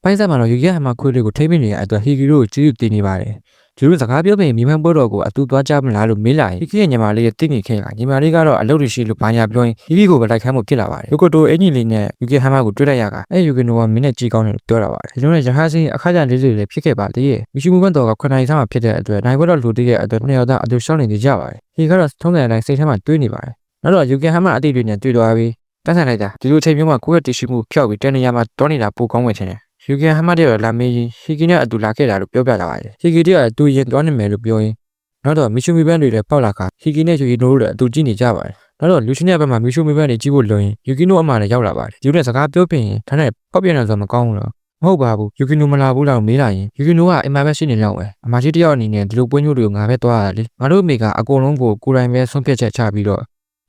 ပိုင်းစားမှာတော့ယူကီဟမ်မာခွေးတွေကိုထိမ့်မိနေတဲ့အတွက်ဟီဂီတို့ကိုကျေးဇူးတင်နေပါတယ်။ဂျူးစကားပြောပြီးမိမပွဲတော်ကိုအတူသွားကြမလားလို့မေးလာရင်ဟီဂီရဲ့ညီမလေးရဲ့တင့်နေခဲ့ကညီမလေးကတော့အလုပ်တွေရှိလို့ဘာညာပြောရင်ဟီဂီကိုပဲလိုက်ခိုင်းမှုဖြစ်လာပါတယ်။ယိုကိုတိုအင်ဂျီလေးနဲ့ယူကီဟမ်မာကိုတွေ့လိုက်ရကယူကီနိုကမင်းနဲ့ကြီးကောင်းတယ်လို့ပြောတာပါတယ်။ဒီလိုနဲ့ရဟန်းစင်းအခါကျလေးလေးလည်းဖြစ်ခဲ့ပါသေးရဲ့။မီရှူမူဘန်တော်က9နိုင်ဆောင်မှာဖြစ်တဲ့အတွက်နိုင်ပွဲတော်လူတည်းရဲ့အတွက်နှစ်ယောက်သားအတူရှောင်းနေကြပါတယ်။ဟီကတော့ထုံးတဲ့အတိုင်းစိတ်ထဲမှာတွေးနေပါတယ်။နောက်တော့ယူကီဟမ်မာအတိတ်တွေနဲ့တွေ့သွားပြီးတန်းဆန်လိုက်တာဒီလိုချိန်မျိုးမှာကိုယ့်ရဲ့တရှိမှုဖျောက်ပြီးတန်နေရမှာတောနေတာပိုကောင်းဝင်ချင်တယ်။ယူကီဟမ်မာတဲ့လာမေးရင်ဟီဂီနဲ့အတူလာခဲ့တာလို့ပြောပြလာပါတယ်။ဟီဂီတဲ့ကတူရင်သွားနေမယ်လို့ပြောရင်နောက်တော့မီရှူမီဘန်တွေလည်းပေါက်လာခါဟီဂီနဲ့ယူကီနိုတို့လည်းအတူကြည့်နေကြပါတယ်။နောက်တော့လူရှင်ရဲ့ဘက်မှာမီရှူမီဘန်တွေကြည့်ဖို့လွန်ရင်ယူကီနိုအမှလည်းရောက်လာပါတယ်။ဒီလိုနဲ့စကားပြောပြရင်ဒါနဲ့ပေါက်ပြန်တယ်ဆိုမကောင်းဘူးတော့မဟုတ်ပါဘူးယူကီနိုမလာဘူးလားမေးလာရင်ယူကီနိုကအင်မာပဲရှိနေလောက်ပဲအမကြီးတယောက်အနေနဲ့ဒီလိုပွဲမျိုးတွေကိုငါပဲသွားရတယ်လေငါတို့မိကအကုန်လုံးကိုကိုယ်တိုင်ပဲဆုံးဖြတ်ချက်ချပြီးတော့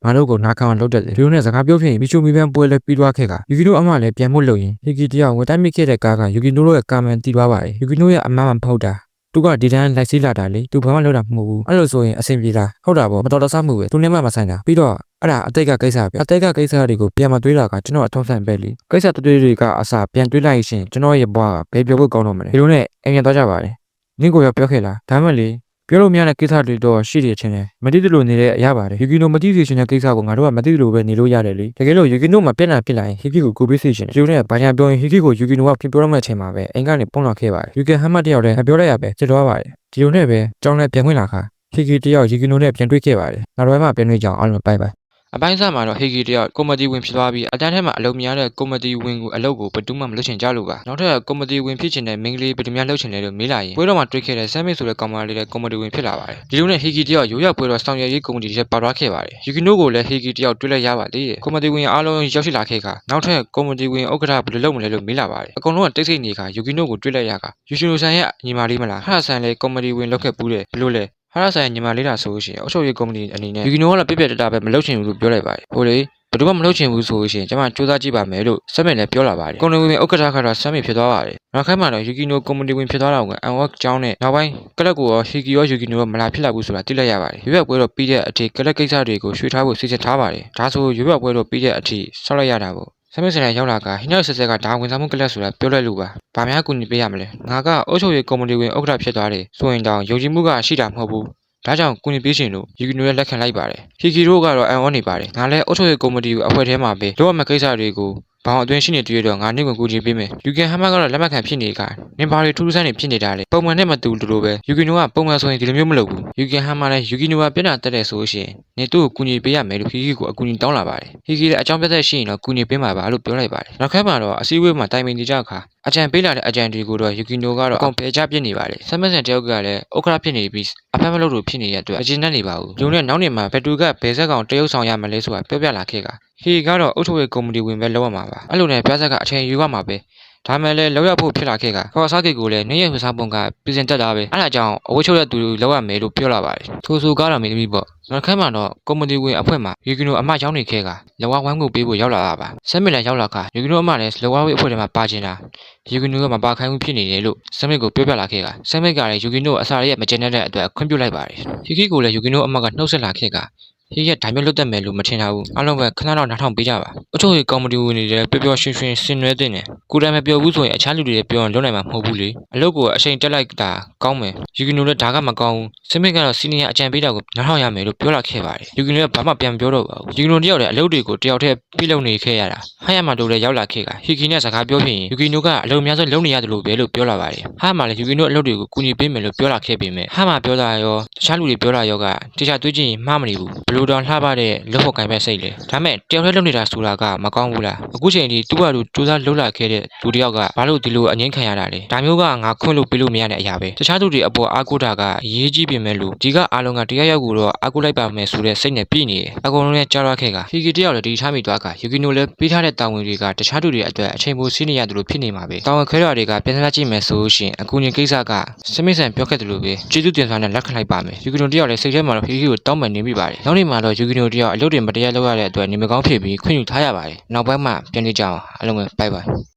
ငါတို့ကိုနားခံအောင်လုပ်တတ်တယ်ဒီလိုနဲ့စကားပြောပြရင်မီရှူမီဘန်ပွဲလည်းပြီးသွားခဲ့ကယူကီနိုအမှလည်းပြန်ဖို့လုပ်ရင်ဟီဂီတယောက်ဝင်တိုက်မိခဲ့တဲ့ကားကယူကီနိုတို့ရဲ့ကာမန်တီးသွားပါတယ်ယူကီနိုရဲ့အမမဖောက်တာသူကဒီတန်းလိုက်စီးလာတာလေသူဘာမှလုပ်တာမဟုတ်ဘူးအဲ့လိုဆိုရင်အဆင်ပြေတာဟုတ်တာပေါ့မတော်တဆမှုပဲသူနဲ့မှမဆိုင်တာပြီးတော့အဲ့ဒါအတိတ်ကကိစ္စပဲအတိတ်ကကိစ္စတွေကိုပြန်မတွေးတာကကျွန်တော်အထုံးဆန်ပဲလေကိစ္စတွေတွေကအစားပြန်တွေးလိုက်ရှင်ကျွန်တော်ရဲ့ဘွားကဘယ်ပြောဖို့ကောင်းတော့မလဲဒီလိုနဲ့အိမ်ပြန်သွားကြပါတယ်နင့်ကိုရောပြောခဲ့လားဒါမှမဟုတ်ပြောလို့မရတဲ့ကိစ္စတွေတော့ရှိတယ်ချင်းတယ်မသိသလိုနေတဲ့အရာပါတယ်ယူကီနိုမသိစေချင်တဲ့ကိစ္စကိုငါတို့ကမသိသလိုပဲနေလို့ရတယ်လေတကယ်လို့ယူကီနိုမှာပြက်လာဖြစ်လာရင်ဟီဂီကိုကိုပေးစေချင်တယ်ဒီလိုနဲ့ဘာညာပြောရင်ဟီဂီကိုယူကီနိုကပြင်ပြောရမယ့်အချိန်မှာပဲအိမ်ကနေပုံလာခဲ့ပါတယ်ယူကီဟမ်မာတယောက်တည်းပြောလိုက်ရပဲစစ်သွားပါတယ်ဒီလိုနဲ့ပဲကြောင်းနဲ့ပြန်ဝင်လာခါဟီဂီတယောက်ယူကီနိုနဲ့ပြန်တွေ့ခဲ့ပါတယ်နောက်တော့မှပြန်တွေ့ကြအောင်အားလုံး拜拜အပိုင်းစားမှာတော့ဟီဂီတယောက်ကော်မတီဝင်ဖြစ်သွားပြီးအတန်းထဲမှာအလုပ်များတဲ့ကော်မတီဝင်ကိုအလုပ်ကိုဘယ်သူမှမလုပ်ချင်ကြလို့ပါနောက်ထပ်ကော်မတီဝင်ဖြစ်ချင်တဲ့မင်းကလေးဘယ်သူများလုပ်ချင်လဲလို့မေးလာရင်ပွဲတော်မှာတွေ့ခဲ့တဲ့ဆမ်မစ်ဆိုတဲ့ကောင်မလေးလည်းကော်မတီဝင်ဖြစ်လာပါတယ်ဒီလိုနဲ့ဟီဂီတယောက်ရိုးရပွဲတော်ဆောင်ရွက်ရေးကော်မတီထဲပါသွားခဲ့ပါတယ်ယူကီနိုကိုလည်းဟီဂီတယောက်တွေ့လိုက်ရပါသေးတယ်ကော်မတီဝင်အားလုံးရောက်ရှိလာခဲ့ခါနောက်ထပ်ကော်မတီဝင်ဥက္ကဋ္ဌဘယ်လိုလုပ်မလဲလို့မေးလာပါတယ်အကုန်လုံးကတိတ်ဆိတ်နေခါယူကီနိုကိုတွေ့လိုက်ရခါယူရှင်လိုဆန်ရဲ့ညီမလေးမလားဟာဆန်လည်းကော်မတီဝင်လုပ်ခဲ့ပူးတယ်ဘယ်လိုလဲဟာရဆိုင်ညီမလေးတာဆိုလို့ရှိရင်အုပ်ချုပ်ရေးကော်မတီအနေနဲ့ယူကီနိုကလည်းပြက်ပြက်တတပဲမလုပ်ချင်ဘူးလို့ပြောလိုက်ပါတယ်ဟိုလေဘယ်သူမှမလုပ်ချင်ဘူးဆိုလို့ရှိရင်ကျွန်မစူးစမ်းကြည့်ပါမယ်လို့ဆမ်မစ်လည်းပြောလာပါတယ်ကော်မတီဝင်ဥက္ကဋ္ဌကတော့ဆမ်မစ်ဖြစ်သွားပါတယ်နောက်ခိုင်းမှာတော့ယူကီနိုကော်မတီဝင်ဖြစ်သွားတာကအန်ဝတ်ကျောင်းနဲ့နောက်ပိုင်းကလပ်ကိုရောဟီဂီရောယူကီနိုရောမလာဖြစ်လာဘူးဆိုတာသိလိုက်ရပါတယ်ရွေးပွဲတော့ပြီးတဲ့အထိကလပ်ကိစ္စတွေကိုရွှေ့ထားဖို့စီစဉ်ထားပါတယ်ဒါဆိုရွေးပွဲတော့ပြီးတဲ့အထိဆောက်လိုက်ရတာပေါ့ဆမ်မစ်ဆန်ရောက်လာကဟိနောက်ဆက်ဆက်ကဒါဝင်စားမှုကလပ်ဆိုတာပြောလိုက်လို့ပါဗာများကူညီပေးရမလဲငါကအုပ်ချုပ်ရေးကော်မတီဝင်ဥက္ကဋ္ဌဖြစ်သွားတယ်ဆိုရင်တောင်ယုံကြည်မှုကရှိတာမဟုတ်ဘူးဒါကြောင့်ကူညီပေးရှင်လို့ယူကီနိုရဲ့လက်ခံလိုက်ပါတယ်ဟီဂီတို့ကတော့အန်အောနေပါတယ်ငါလည်းအုပ်ချုပ်ရေးကော်မတီကိုအဖွဲ့ထဲမှာပဲလုပ်ရမယ့်ကိစ္စတွေကိုဘောင်အတွင်းရှိနေတွေ့တော့ငါနေ့ဝင်ကူညီပေးမယ်ယူကီဟမ်မာကတော့လက်မခံဖြစ်နေကနင်ဘာတွေထူးထူးဆန်းနေဖြစ်နေတာလေပုံမှန်နဲ့မတူလိုပဲယူကီနိုကပုံမှန်ဆိုရင်ဒီလိုမျိုးမလုပ်ဘူးယူကီဟမ်မာလည်းယူကီနိုကပြဿနာတက်တယ်ဆိုရှင်နင်သူ့ကိုကူညီပေးရမယ်လို့ဟီဂီကိုအကူအညီတောင်းလာပါတယ်ဟီဂီလည်းအကြောင်းပြသက်ရှိရင်တော့ကူညီပေးမှာပါလို့ပြောလိုက်ပါတယ်နောက်ခါမှာတော့အစည်းအဝေးမှာတိုင်ပင်နေကြခါအကြံပေးလာတဲ့အကြံတွေကိုတော့ယူကီနိုကတော့အကုန်ဖယ်ချပြစ်နေပါတယ်ဆမ်မစ်ဆန်တယောက်ကလည်းဥက္ကဋ္ဌဖြစ်နေပြီးအဖက်မလို့လို့ဖြစ်နေတဲ့အတွက်အကျဉ်းနဲ့နေပါဘူးလူနဲ့နောက်နေမှာဘယ်သူကဘယ်ဆက်ကောင်တရုတ်ဆောင်ရမလဲဆိုတာပြောပြလာခဲ့ကဟီကတော့အုပ်ချုပ်ရေးကော်မတီဝင်ပဲလုပ်ရမှာပါအဲ့လိုနဲ့ပြဆက်ကအချိန်ယူရမှာပဲဒါမှလည်းလောက်ရဖို့ဖြစ်လာခဲ့ကခေါ်စားကိတ်ကိုလည်းနေ့ရက်ဟူစားပုံကပြင်ဆင်တက်တာပဲအဲ့ဒါကြောင့်အဝတ်ချုပ်တဲ့သူလောက်ရမယ်လို့ပြောလာပါတယ်ထိုဆိုကားတော်မင်းသမီးပေါ့နောက်ခန်းမှာတော့ကော်မတီဝင်အဖွဲ့မှာယူကီနိုအမရောက်နေခဲ့ကလောဝဝမ်းကိုပေးဖို့ရောက်လာတာပါဆမ်မစ်လည်းရောက်လာခါယူကီနိုအမလည်းလောဝဝအဖွဲ့ထဲမှာပါချင်တာယူကီနိုကမပါခိုင်းဘူးဖြစ်နေတယ်လို့ဆမ်မစ်ကိုပြောပြလာခဲ့ကဆမ်မစ်ကလည်းယူကီနိုအစာရဲ့မကျင်တဲ့အတွက်ခွင့်ပြုလိုက်ပါတယ်ဟီဂီကိုလည်းယူကီနိုအမကနှုတ်ဆက်လာခဲ့ကဟီရဲ့ဒါမျိုးလွတ်တက်မယ်လို့မထင်တာဘူးအားလုံးပဲခဏတော့နားထောင်ပေးကြပါအချို့ကော်မတီဝင်တွေလည်းပျော်ပျော်ရွှင်ရွှင်ဆင်နွှဲတဲ့နဲ့ကိုယ်တိုင်မပြောဘူးဆိုရင်အခြားလူတွေပြောရင်လွတ်နိုင်မှာမဟုတ်ဘူးလေအလုပ်ကိုအချိန်တက်လိုက်တာကောင်းမယ်ယူကီနိုလည်းဒါကမကောင်းဘူးဆင်မစ်ကတော့စီနီယာအကြံပေးတာကိုနားထောင်ရမယ်လို့ပြောလာခဲ့ပါတယ်ယူကီနိုကဘာမှပြန်မပြောတော့ပါဘူးယူကီနိုတယောက်လည်းအလုပ်တွေကိုတယောက်တည်းပြလုပ်နေခဲ့ရတာဟာရမှာတို့လည်းရောက်လာခဲ့ကဟီကီနဲ့စကားပြောဖြစ်ရင်ယူကီနိုကအလုပ်များဆုံးလုပ်နေရတယ်လို့ပဲလို့ပြောလာပါတယ်ဟာမှာလည်းယူကီနိုအလုပ်တွေကိုကူညီပေးမယ်လို့ပြောလာခဲ့ပေမဲ့ဟာမှာပြောတာရောတခြားလူတွေပြောတာရောကတခြားတွေးကြည့်ရင်မှားမနေဘူးဘလို့တောင်လှပတဲ့လုပ်ဖို့ကံပဲစိတ်လေဒါမဲ့တယောက်တည်းလုပ်နေတာဆိုတာကမကောင်းဘူးလားအခုချိန်ဒီသူ့ဘာလို့စူးစမ်းလှုပ်လာခဲ့တဲ့လူတယောက်ကဘာလို့ဒီလိုအငိမ့်ခံရတာလဲဒါမျိုးကငါခွင့်လို့ပေးလို့မရတဲ့အရာပဲတခြားသူတွေအပေါ်အားကိုးတာကအရေးကြီးပြင်မဲ့လို့ဒီကအားလုံးကတရားရောက်ကိုတော့အားကိုးလိုက်ပါမယ်ဆိုတဲ့စိတ်နဲ့ပြည်နေတယ်အကုန်လုံးလည်းကြားရခဲ့ကဟီကီတယောက်လည်းဒီထားမိသွားကယူကီနိုလည်းပေးထားတဲ့တာဝန်တွေကတခြားသူတွေအတွက်အချိန်ပိုစီးနေရတယ်လို့ဖြစ်နေမှာပဲတာဝန်ခွဲတော်တွေကပြန်စားကြည့်မယ်ဆိုရှင်အကူအညီကိစ္စကစမစ်ဆန်ပြောခဲ့တယ်လို့ပဲကျေးဇူးတင်စွာနဲ့လက်ခံလိုက်ပါမယ်ယူကီနိုတယောက်လည်းစိတ်ထဲမှာတော့ဟီကီကိုတောင်းပန်နေမိပါတယ်နောက်နေ့မှာတော့ယူကီနိုတယောက်အလုပ်တွေမတရားလုပ်ရတဲ့အတွက်နေမကောင်းဖြစ်ပြီးခွင့်ယူထားရပါတယ်နောက်ပိုင်းမှာပြန်နေကြအောင်အားလုံးပဲဘိုင်ဘိုင်